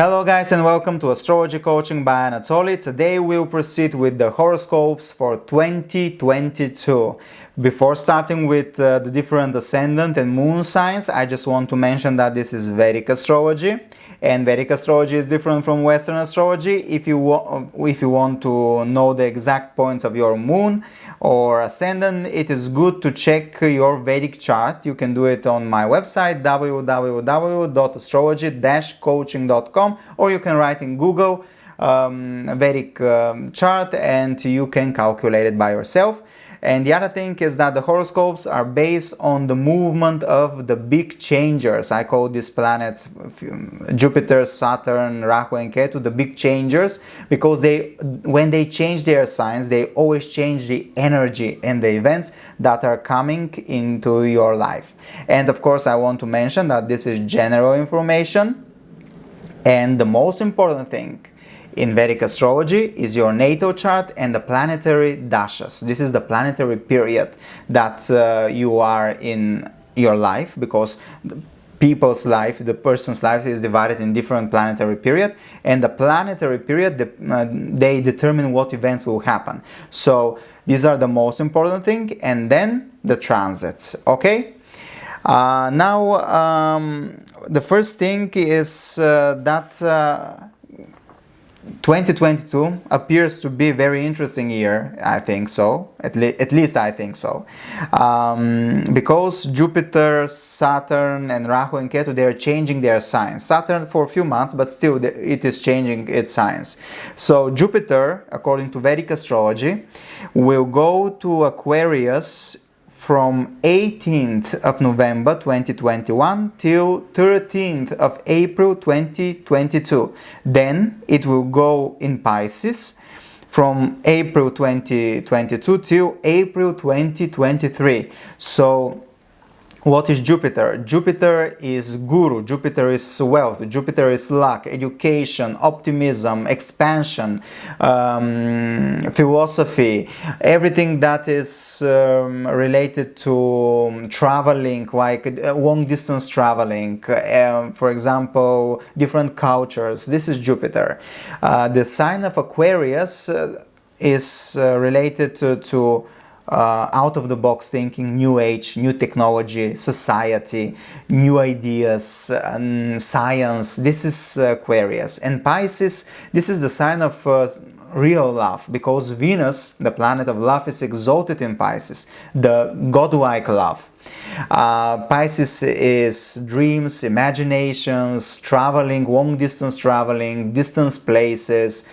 Hello guys and welcome to Astrology Coaching by Anatoly. Today we'll proceed with the horoscopes for 2022. Before starting with the different ascendant and moon signs, I just want to mention that this is Vedic astrology, and Vedic astrology is different from Western astrology. If you want to know the exact points of your moon or ascendant, it is good to check your Vedic chart. You can do it on my website www.astrology-coaching.com, or you can write in Google Vedic chart and you can calculate it by yourself. And the other thing is that the horoscopes are based on the movement of the big changers. I call these planets Jupiter, Saturn, Rahu and Ketu the big changers, because when they change their signs, they always change the energy and the events that are coming into your life. And of course, I want to mention that this is general information, and the most important thing in Vedic astrology is your natal chart and the planetary dashas. This is the planetary period that you are in your life, because the person's life is divided in different planetary period, and the planetary period, they determine what events will happen. So these are the most important thing, and then the transits, okay? Now the first thing is that 2022 appears to be a very interesting year. I think so, at least I think so, because Jupiter, Saturn and Rahu and Ketu, they are changing their signs. Saturn for a few months, but still it is changing its signs. So Jupiter, according to Vedic astrology, will go to Aquarius from 18th of November 2021 till 13th of April 2022. Then it will go in Pisces from April 2022 till April 2023. So what is Jupiter? Jupiter is guru, Jupiter is wealth, Jupiter is luck, education, optimism, expansion, philosophy, everything that is related to traveling, like long distance traveling, for example, different cultures. This is Jupiter. The sign of Aquarius is related to out of the box thinking, new age, new technology, society, new ideas, science. This is Aquarius. And Pisces, this is the sign of real love, because Venus, the planet of love, is exalted in Pisces, the godlike love. Pisces is dreams, imaginations, traveling, long distance traveling, distance places,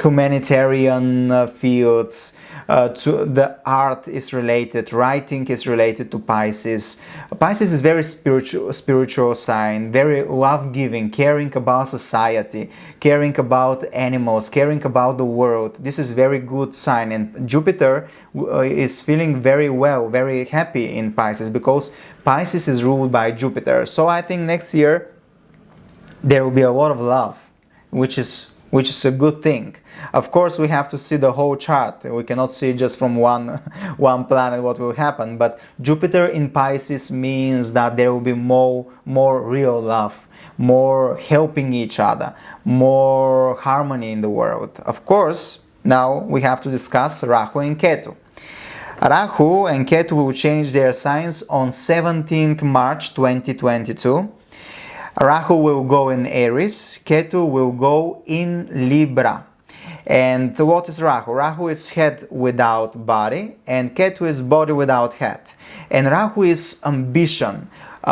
humanitarian fields. To the art is related, writing is related to Pisces. Pisces is very spiritual sign, very love-giving, caring about society, caring about animals, caring about the world. This is very good sign, and Jupiter is feeling very well, very happy in Pisces, because Pisces is ruled by Jupiter. So I think next year there will be a lot of love, which is a good thing. Of course, we have to see the whole chart. We cannot see just from one planet what will happen. But Jupiter in Pisces means that there will be more real love, more helping each other, more harmony in the world. Of course, now we have to discuss Rahu and Ketu. Rahu and Ketu will change their signs on 17th March 2022. Rahu will go in Aries, Ketu will go in Libra. And what is Rahu? Rahu is head without body, and Ketu is body without head. And Rahu is ambition,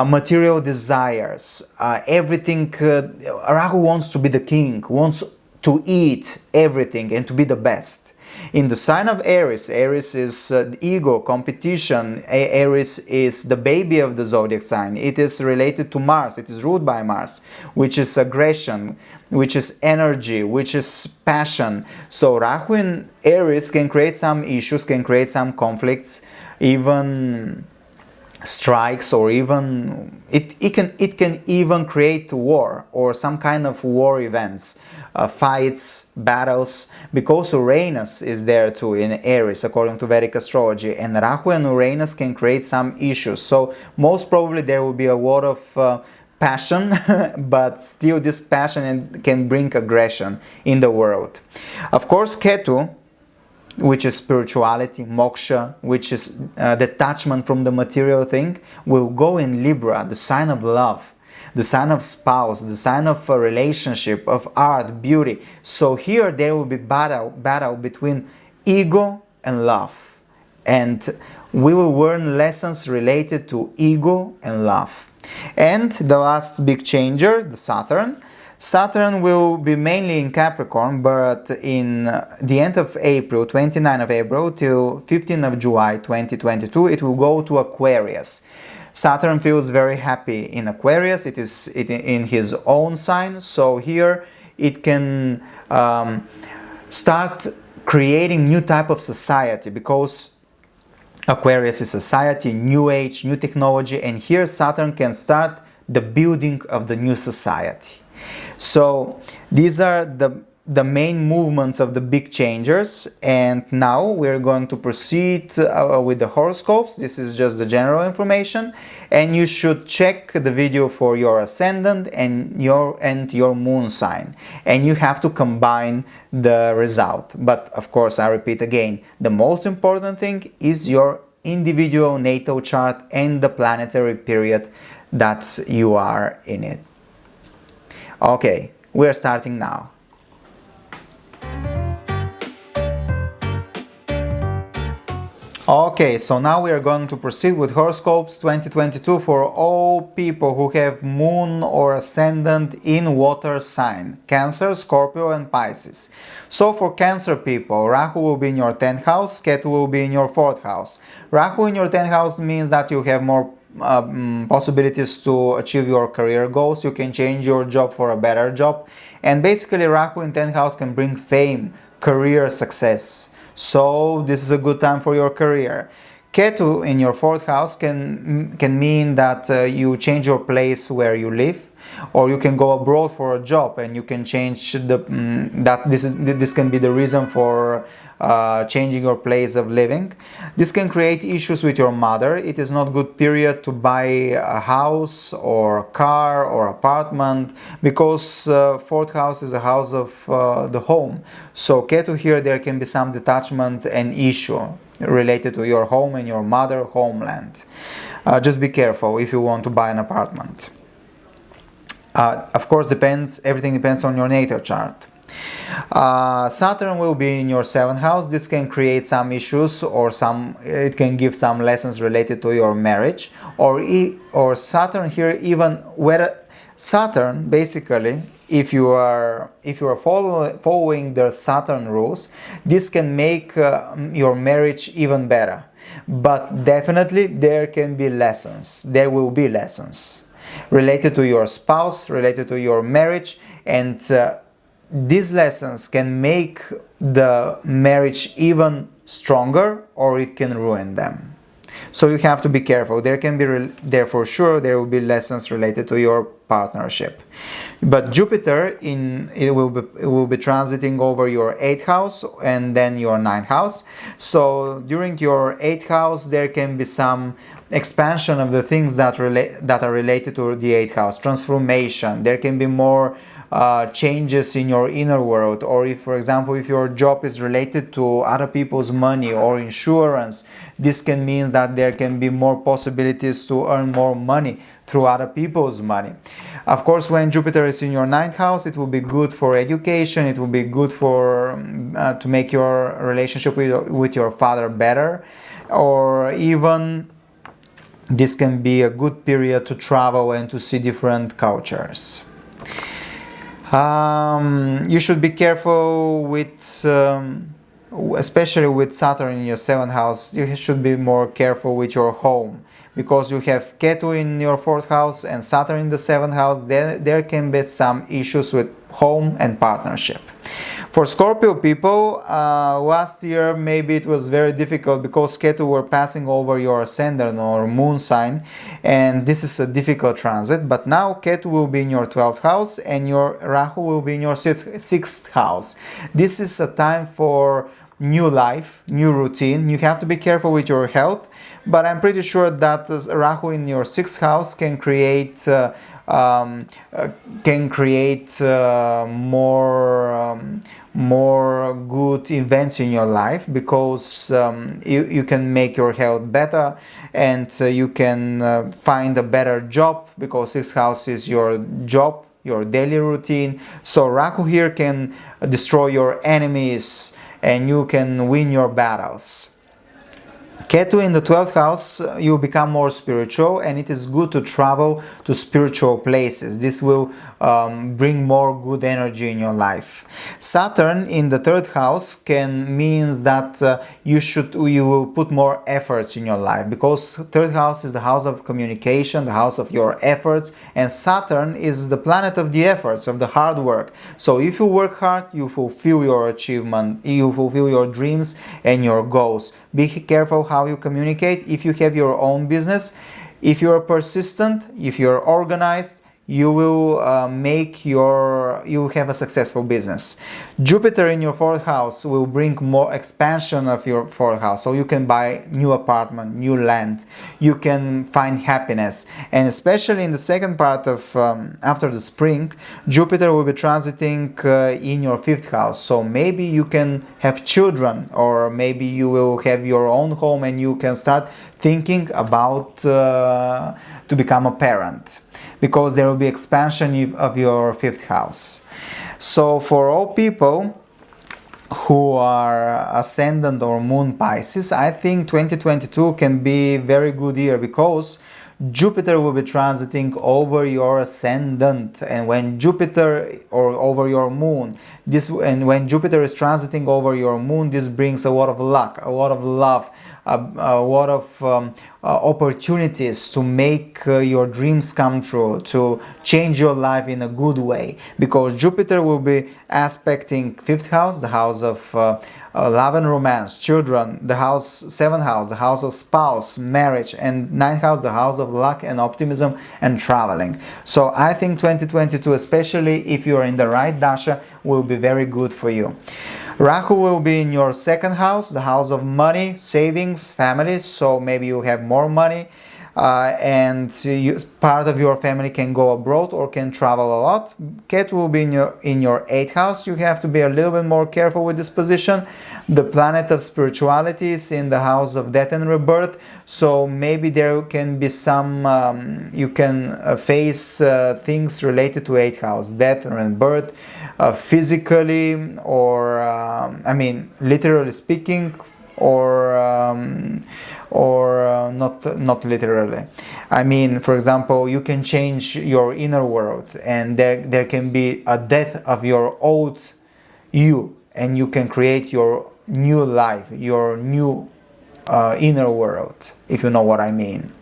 material desires, everything. Rahu wants to be the king, wants to eat everything and to be the best. In the sign of Aries, Aries is ego, competition. Aries is the baby of the zodiac sign. It is related to Mars. It is ruled by Mars, which is aggression, which is energy, which is passion. So Rahu in Aries can create some issues, can create some conflicts, even strikes, or even it can even create war or some kind of war events, fights, battles, because Uranus is there too in Aries according to Vedic astrology, and Rahu and Uranus can create some issues. So most probably there will be a lot of passion, but still this passion can bring aggression in the world. Of course, Ketu, which is spirituality, moksha, which is detachment from the material thing, will go in Libra, the sign of love, the sign of spouse, the sign of a relationship, of art, beauty. So here there will be battle between ego and love. And we will learn lessons related to ego and love. And the last big changer, the Saturn. Saturn will be mainly in Capricorn, but in the end of April, 29th of April till 15th of July 2022, it will go to Aquarius. Saturn feels very happy in Aquarius. It is in his own sign, so here it can start creating new type of society, because Aquarius is society, new age, new technology, and here Saturn can start the building of the new society. So these are the main movements of the big changers, and now we're going to proceed with the horoscopes. This is just the general information, and you should check the video for your ascendant and your moon sign, and you have to combine the result. But of course, I repeat again, the most important thing is your individual natal chart and the planetary period that you are in it. Okay, we're starting now. Okay, so now we are going to proceed with horoscopes 2022 for all people who have moon or ascendant in water sign: Cancer, Scorpio and Pisces. So for Cancer people, Rahu will be in your 10th house, Ketu will be in your 4th house. Rahu in your 10th house means that you have more possibilities to achieve your career goals. You can change your job for a better job, and basically Rahu in 10th house can bring fame, career success. So this is a good time for your career. Ketu in your 4th house can mean that you change your place where you live, or you can go abroad for a job and you can change this can be the reason for changing your place of living. This can create issues with your mother. It is not good period to buy a house or car or apartment, because 4th house is a house of the home. So Ketu here, there can be some detachment and issue related to your home and your mother homeland. Just be careful if you want to buy an apartment. Of course, everything depends on your natal chart. Saturn will be in your 7th house. This can create some issues, or it can give some lessons related to your marriage, or Saturn here, even where Saturn basically, if you are following the Saturn rules, this can make your marriage even better. But definitely there will be lessons related to your spouse, related to your marriage, and these lessons can make the marriage even stronger, or it can ruin them. So you have to be careful. For sure there will be lessons related to your partnership. But Jupiter will be transiting over your 8th house and then your 9th house. So during your 8th house there can be some expansion of the things that are related to the 8th house, transformation. There can be more changes in your inner world, or if, for example, if your job is related to other people's money or insurance, this can mean that there can be more possibilities to earn more money through other people's money. Of course, when Jupiter is in your 9th house, it will be good for education. It will be good for to make your relationship with your father better, or even this can be a good period to travel and to see different cultures. You should be careful with, especially with Saturn in your 7th house, you should be more careful with your home, because you have Ketu in your 4th house and Saturn in the 7th house. There can be some issues with home and partnership. For Scorpio people, last year maybe it was very difficult because Ketu were passing over your ascendant or moon sign, and this is a difficult transit. But now Ketu will be in your 12th house and your Rahu will be in your 6th house. This is a time for new life, new routine. You have to be careful with your health, but I'm pretty sure that Rahu in your 6th house can create can create more good events in your life, because you can make your health better, and you can find a better job, because 6th house is your job, your daily routine. So Rahu here can destroy your enemies and you can win your battles. Ketu in the 12th house, you become more spiritual, and it is good to travel to spiritual places. This will bring more good energy in your life. Saturn in the 3rd house means that you will put more efforts in your life, because 3rd house is the house of communication, the house of your efforts, and Saturn is the planet of the efforts, of the hard work. So if you work hard, you fulfill your achievement, you fulfill your dreams and your goals. Be careful how you communicate. If you have your own business, if you are persistent, if you are organized, you will you have a successful business. Jupiter in your 4th house will bring more expansion of your 4th house, so you can buy new apartment, new land, you can find happiness. And especially in the second part of after the spring, Jupiter will be transiting in your 5th house, so maybe you can have children, or maybe you will have your own home and you can start thinking about to become a parent, because there will be expansion of your 5th house. So for all people who are Ascendant or Moon Pisces, I think 2022 can be a very good year, because Jupiter will be transiting over your Ascendant, and when Jupiter, or over your Moon, when Jupiter is transiting over your Moon, this brings a lot of luck, a lot of love, a lot of opportunities to make your dreams come true, to change your life in a good way, because Jupiter will be aspecting 5th house, the house of love and romance, children, the 7th house, the house of spouse, marriage, and 9th house, the house of luck and optimism and traveling. So I think 2022, especially if you are in the right dasha, will be very good for you. Rahu will be in your 2nd house, the house of money, savings, family, so maybe you have more money, and part of your family can go abroad or can travel a lot. Ketu will be in your 8th house. You have to be a little bit more careful with this position. The planet of spirituality is in the house of death and rebirth, so maybe there can be some, you can face things related to 8th house, death and birth, physically, or I mean literally speaking, or not literally. I mean, for example, you can change your inner world, and there can be a death of your old you, and you can create your new life, your new inner world, if you know what I mean.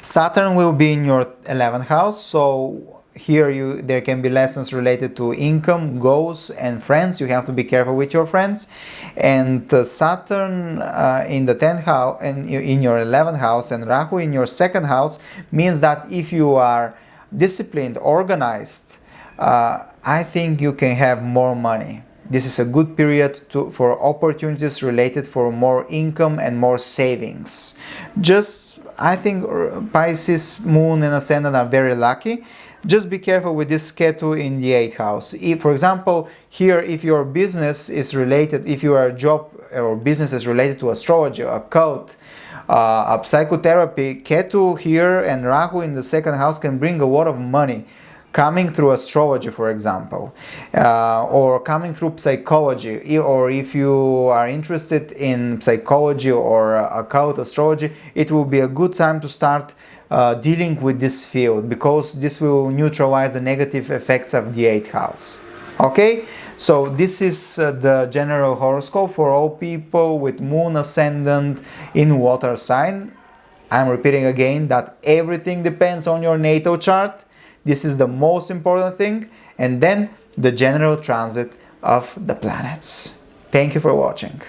Saturn will be in your 11th house, so here there can be lessons related to income, goals, and friends. You have to be careful with your friends. And Saturn in the 10th house, and in your 11th house, and Rahu in your 2nd house means that if you are disciplined, organized, I think you can have more money. This is a good period for opportunities related for more income and more savings. I think Pisces, Moon, and Ascendant are very lucky. Just be careful with this Ketu in the 8th house. If, for example, here, if your business is related, if your job or business is related to astrology, occult, psychotherapy, Ketu here and Rahu in the 2nd house can bring a lot of money coming through astrology, for example, or coming through psychology, or if you are interested in psychology or occult astrology, it will be a good time to start dealing with this field, because this will neutralize the negative effects of the 8th house. Okay, so this is the general horoscope for all people with Moon Ascendant in water sign. I'm repeating again that everything depends on your natal chart. This is the most important thing, and then the general transit of the planets. Thank you for watching.